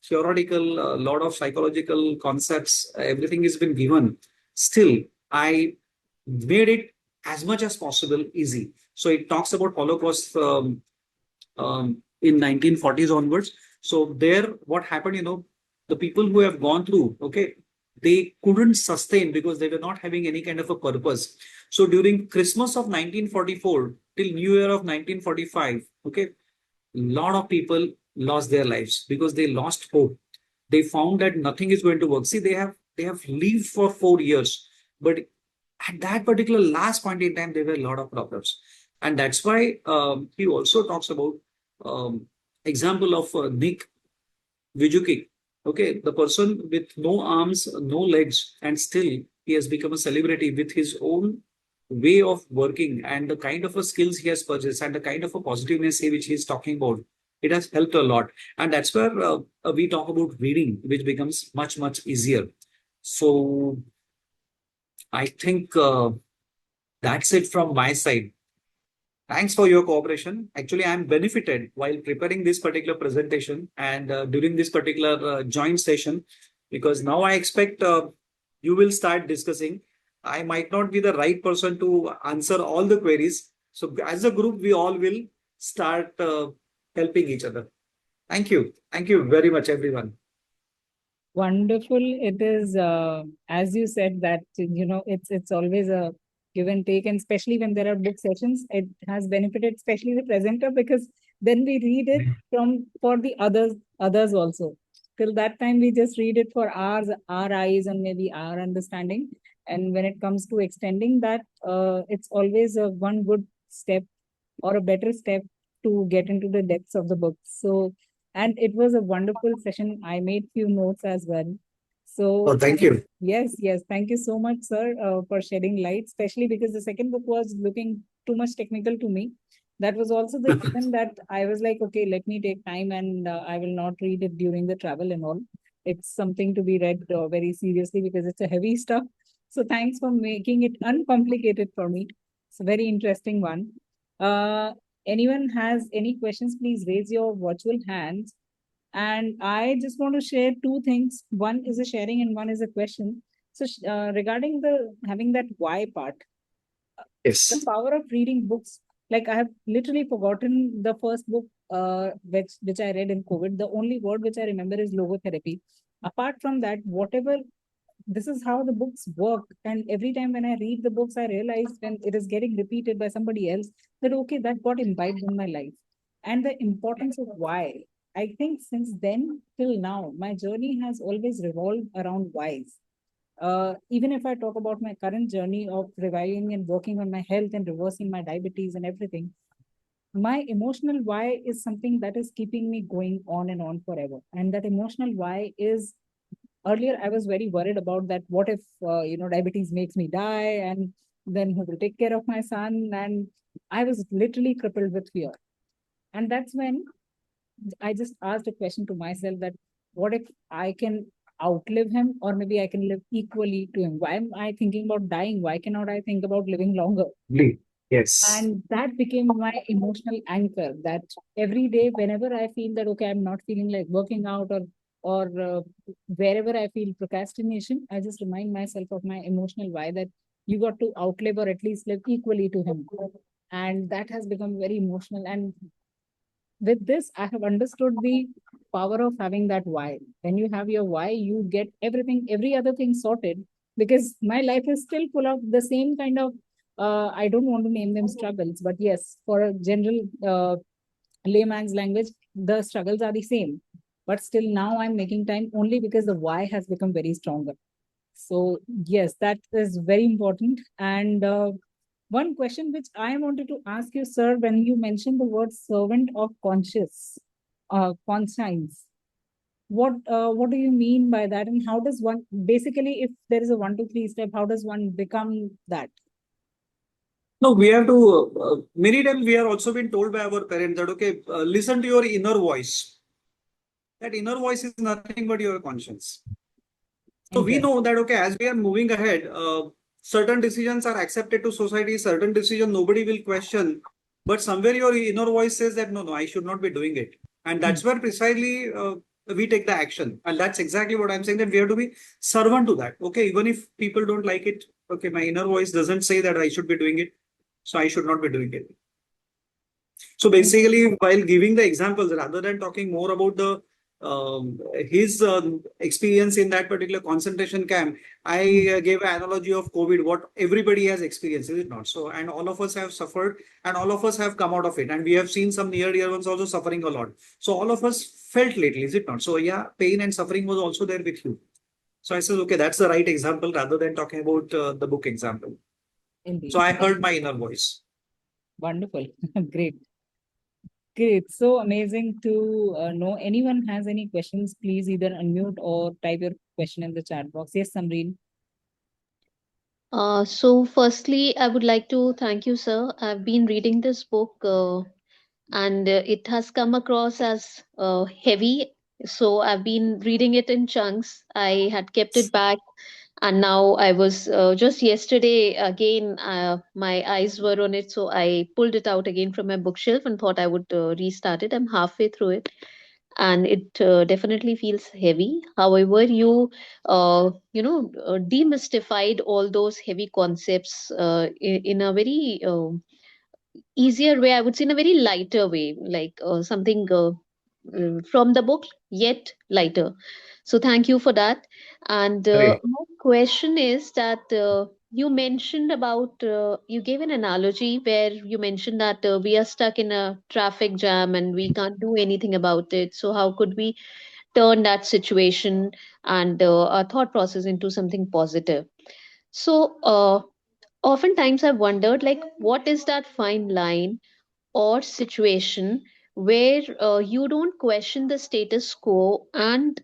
B: theoretical, a lot of psychological concepts, everything has been given. Still, I made it as much as possible easy. So it talks about Holocaust in 1940s onwards. So there, what happened, the people who have gone through, okay, they couldn't sustain because they were not having any kind of a purpose. So during Christmas of 1944 till New Year of 1945, okay, a lot of people lost their lives because they lost hope. They found that nothing is going to work. See, they have lived for 4 years, but at that particular last point in time, there were a lot of problems, and that's why he also talks about example of Nick Vujicic. Okay, the person with no arms, no legs, and still he has become a celebrity with his own way of working and the kind of a skills he has purchased and the kind of a positiveness which he is talking about. It has helped a lot, and that's where we talk about reading, which becomes much much easier. So I think that's it from my side. Thanks for your cooperation. Actually, I'm benefited while preparing this particular presentation and during this particular joint session because now I expect you will start discussing. I might not be the right person to answer all the queries. So, as a group, we all will start helping each other. Thank you. Thank you very much, everyone.
A: Wonderful. It is, as you said, that it's always a give and take, and especially when there are book sessions, it has benefited, especially the presenter, because then we read it from for the others also. Till that time, we just read it for our eyes, and maybe our understanding. And when it comes to extending that, it's always a one good step or a better step to get into the depths of the book. So, and it was a wonderful session. I made few notes as well.
B: Oh,
A: So,
B: thank you.
A: yes, yes, thank you so much, sir, for shedding light, especially because the second book was looking too much technical to me. That was also the reason that I was like, okay, let me take time and I will not read it during the travel and all. It's something to be read very seriously because it's a heavy stuff. So thanks for making it uncomplicated for me. It's a very interesting one. Uh, Anyone has any questions, please raise your virtual hands. And I just want to share two things. One is a sharing and one is a question. So regarding the having that why part, the
B: Yes.
A: power of reading books. Like I have literally forgotten the first book which I read in COVID. The only word which I remember is logotherapy. Apart from that, whatever this is how the books work. And every time when I read the books, I realize when it is getting repeated by somebody else that okay, that got imbibed in my life. And the importance of why. I think since then till now, my journey has always revolved around whys. Even if I talk about my current journey of reviving and working on my health and reversing my diabetes and everything, my emotional why is something that is keeping me going on and on forever. And that emotional why is earlier I was very worried about that. What if diabetes makes me die, and then who will take care of my son? And I was literally crippled with fear. And that's when I just asked a question to myself that what if I can outlive him, or maybe I can live equally to him? Why am I thinking about dying? Why cannot I think about living longer?
B: Yes.
A: And that became my emotional anchor, that every day, whenever I feel that, okay, I'm not feeling like working out, or wherever I feel procrastination, I just remind myself of my emotional why, that you got to outlive or at least live equally to him. And that has become very emotional. And with this, I have understood the power of having that why. When you have your why, you get everything, every other thing sorted. Because my life is still full of the same kind of, I don't want to name them struggles, but yes, for a general layman's language, the struggles are the same. But still, now I'm making time only because the why has become very stronger. So, yes, that is very important. And one question which I wanted to ask you, sir, when you mentioned the word servant of conscience, what do you mean by that, and how does one basically, if there is a 1, 2, 3 step, how does one become that?
B: No, we have to, many times we are also been told by our parents that, okay, listen to your inner voice. That inner voice is nothing but your conscience. So we
A: Interesting.
B: know that, okay, as we are moving ahead, certain decisions are accepted to society, certain decisions nobody will question. But somewhere your inner voice says that, no, no, I should not be doing it. And
A: Mm.
B: that's where precisely we take the action. And that's exactly what I'm saying, that we have to be servant to that. Okay, even if people don't like it, okay, my inner voice doesn't say that I should be doing it. So I should not be doing it. So
A: Interesting.
B: basically, while giving the examples, rather than talking more about the his experience in that particular concentration camp,
A: Mm.
B: I gave an analogy of COVID, what everybody has experienced, is it not? So, and all of us have suffered, and all of us have come out of it, and we have seen some near dear ones also suffering a lot. So, all of us felt lately, is it not? So, yeah, pain and suffering was also there with you. So, I said, okay, that's the right example rather than talking about the book example. So,
A: Indeed.
B: I heard my inner voice.
A: Wonderful. Great. Great. So amazing to know. Anyone has any questions, please either unmute or type your question in the chat box. Yes, Samreen.
C: So firstly, I would like to thank you, sir. I've been reading this book, and it has come across as heavy. So I've been reading it in chunks. I had kept it back, and now I was just yesterday again. My eyes were on it, so I pulled it out again from my bookshelf and thought I would restart it. I'm halfway through it, and it definitely feels heavy. However, you demystified all those heavy concepts in a very easier way, I would say, in a very lighter way, like something from the book, yet lighter. So thank you for that. And
B: Great.
C: my question is that you mentioned about, you gave an analogy where you mentioned that we are stuck in a traffic jam and we can't do anything about it. So how could we turn that situation and our thought process into something positive? So oftentimes I've wondered, like, what is that fine line or situation where you don't question the status quo and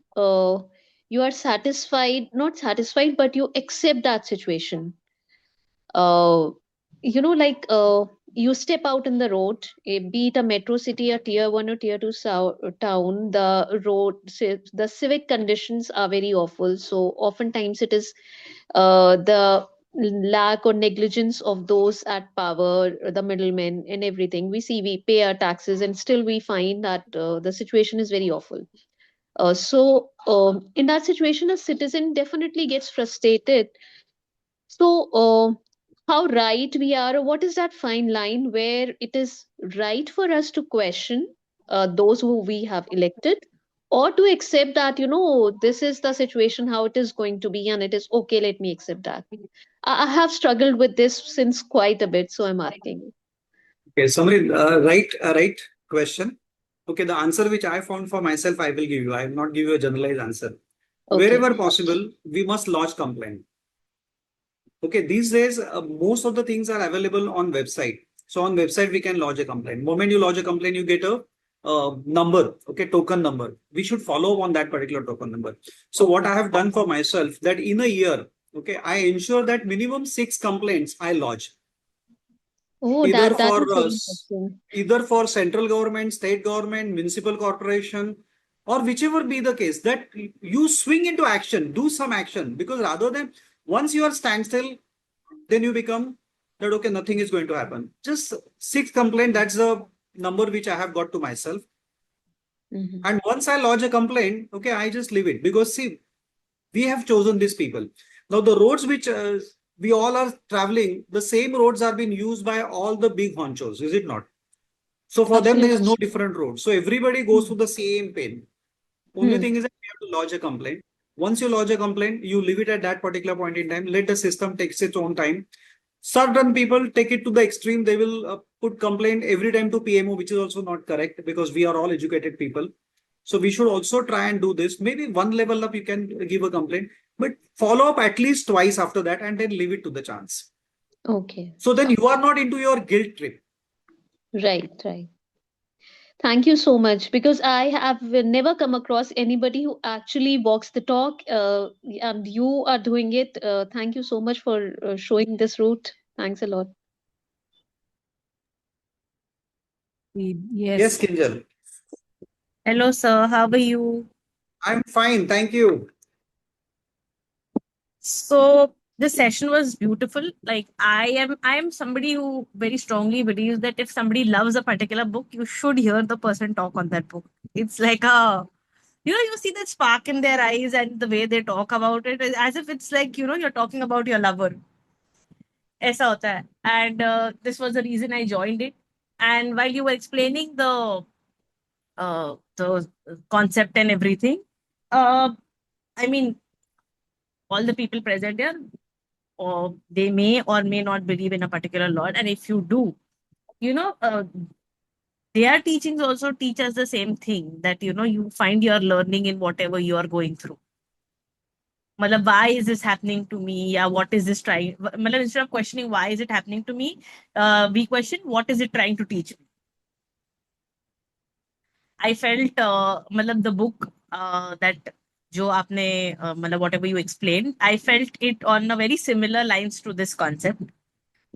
C: you are satisfied, not satisfied, but you accept that situation. uh, like you step out in the road, be it a metro city, a tier 1 or tier 2 town, the the civic conditions are very awful. So oftentimes it is the lack or negligence of those at power, the middlemen and everything. We see we pay our taxes and still we find that the situation is very awful. In that situation, a citizen definitely gets frustrated. So, how right we are, or what is that fine line where it is right for us to question those who we have elected, or to accept that, this is the situation, how it is going to be, and it is okay, let me accept that. I have struggled with this since quite a bit, so I'm asking.
B: Okay, Samrit, right question. Okay, the answer which I found for myself, I will give you. I will not give you a generalized answer.
C: Okay.
B: Wherever possible, we must lodge complaint. Okay, these days, most of the things are available on website. So on website, we can lodge a complaint. Moment you lodge a complaint, you get a number, okay, token number. We should follow on that particular token number. So what I have done for myself, that in a year, okay, I ensure that minimum 6 complaints I lodge.
C: Oh,
B: either
C: that
B: for
C: is very interesting.
B: either for central government, state government, municipal corporation, or whichever be the case, that you swing into action, do some action, because rather than once you are standstill, then you become that okay, nothing is going to happen. Just 6 complaint, that's the number which I have got to myself.
C: Hmm.
B: And once I lodge a complaint, okay, I just leave it, because see, we have chosen these people. Now the roads which we all are traveling, the same roads are being used by all the big honchos, is it not? So for them, there is
C: Absolutely.
B: no different road. So everybody goes through the same pain. Only
C: Hmm.
B: thing is that you have to lodge a complaint. Once you lodge a complaint, you leave it at that particular point in time. Let the system takes its own time. Certain people take it to the extreme. They will put complaint every time to PMO, which is also not correct, because we are all educated people. So we should also try and do this. Maybe one level up you can give a complaint, but follow up at least twice after that and then leave it to the chance.
C: Okay.
B: So then you are not into your guilt trip.
C: Right, right. Thank you so much because I have never come across anybody who actually walks the talk, and you are doing it. Thank you so much for showing this route. Thanks a lot.
B: Yes,
A: Yes.
B: Kinjal.
D: Hello, sir. How are you?
B: I'm fine. Thank you.
D: So the session was beautiful. Like I am somebody who very strongly believes that if somebody loves a particular book, you should hear the person talk on that book. It's like you see that spark in their eyes and the way they talk about it, as if it's like, you're talking about your lover. ऐसा होता है. And this was the reason I joined it. And while you were explaining the concept and everything, uh, I mean, all the people present here, or they may or may not believe in a particular Lord. And if you do, you know, uh, their teachings also teach us the same thing, that, you find your learning in whatever you are going through. Matlab, why is this happening to me? Yeah, what is this trying? Matlab, instead of questioning why is it happening to me, we question what is it trying to teach me. I felt, matlab, the book that जो आपने matlab, whatever you explained, I felt it on a very similar lines to this concept.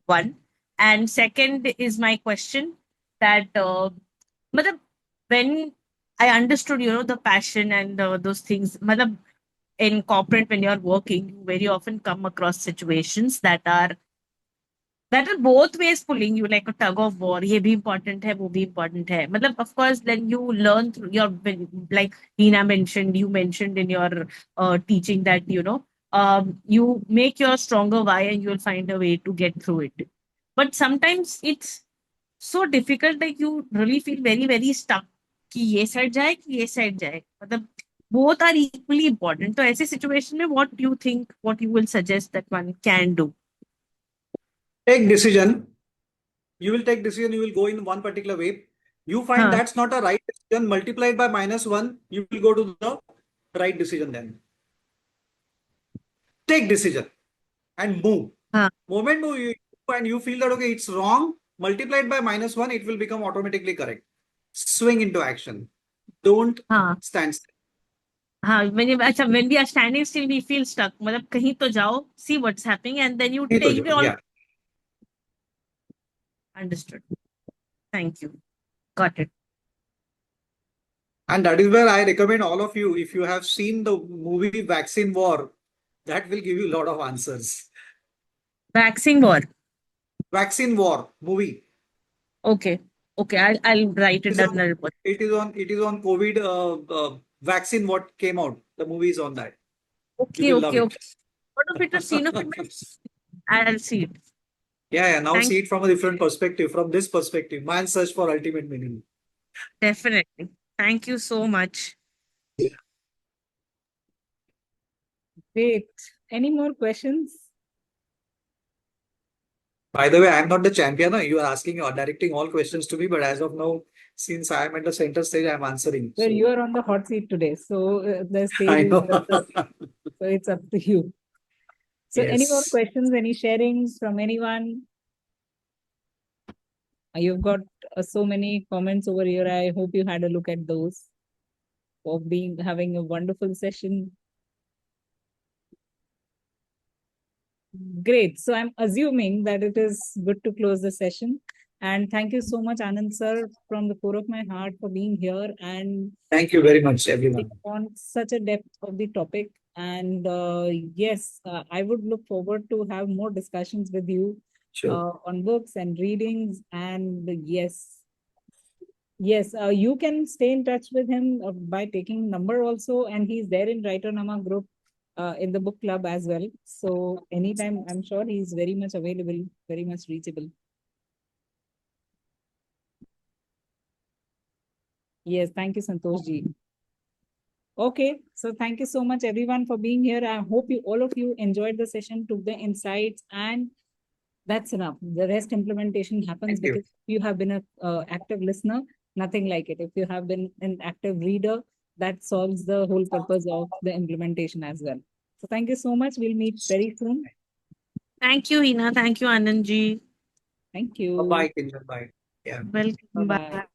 D: One. And second is my question that matlab, when I understood, the passion and those things, matlab, in corporate, when you're working, you very often come across situations that are both ways pulling you like a tug of war. ये भी important है, वो भी important है. मतलब, of course, then you learn through your, like Hina mentioned, you mentioned in your teaching that, you make your stronger why and you'll find a way to get through it. But sometimes it's so difficult that you really feel very, very stuck कि ये side जाए कि ये side जाए. मतलब both are equally important. तो ऐसे situation में what you think, what you will suggest that one can do?
B: Take decision. You will take decision. You will go in one particular way. You find
D: हाँ,
B: that's not a right decision. Multiplied by -1, you will go to the right decision then. Take decision and move.
D: हाँ,
B: Moment you and you feel that okay, it's wrong, multiplied by -1, it will become automatically correct. Swing into action. Don't
D: हाँ.
B: stand still.
D: हाँ, अच्छा, when we are standing still we feel stuck. मतलब कहीं तो जाओ, see what's happening, and then you take the all.
B: Yeah.
D: Understood. Thank you. Got it.
B: And that is where I recommend all of you, if you have seen the movie Vaccine War, that will give you a lot of answers.
D: Vaccine war.
B: Vaccine War movie.
D: Okay. Okay. I'll write
B: It
D: it
B: is
D: down
B: on,
D: in the report.
B: it is on COVID vaccine what came out. The movie is on that. You
D: Okay.
B: will love
D: Okay.
B: it.
D: Okay. What of it is seen of it? I'll see it.
B: Yeah. Now
D: Thank
B: see it from a different perspective, from this perspective. Man's search for ultimate meaning.
D: Definitely. Thank you so much.
A: Great. Any more questions?
B: By the way, I'm not the champion. You are asking or directing all questions to me, but as of now, since I am at the center stage, I'm answering.
A: Sir,
B: So
A: you are on the hot seat today. So the stage
B: I
A: is
B: know.
A: so it's up to you. So any more
B: Yes.
A: questions, any sharings from anyone? You've got so many comments over here. I hope you had a look at those. For having a wonderful session. Great. So I'm assuming that it is good to close the session. And thank you so much, Anand sir, from the core of my heart for being here and
B: Thank you very much, everyone.
A: on such a depth of the topic. And yes, I would look forward to have more discussions with you
B: Sure.
A: on books and readings. And yes, you can stay in touch with him by taking number also, and he's there in Writer Nama group in the book club as well. So anytime, I'm sure he's very much available, very much reachable. Yes, thank you, Santosh ji. Okay, so thank you so much, everyone, for being here. I hope you all of you enjoyed the session, took the insights, and that's enough. The rest implementation happens
B: Thank you.
A: because you have been a active listener, nothing like it. If you have been an active reader, that solves the whole purpose of the implementation as well. So thank you so much. We'll meet very soon.
D: Thank you, Hina. Thank you, Anandji.
A: Thank you.
B: Bye-bye, Kinjal. Bye. Yeah.
D: Welcome.
A: Bye-bye.
D: Bye.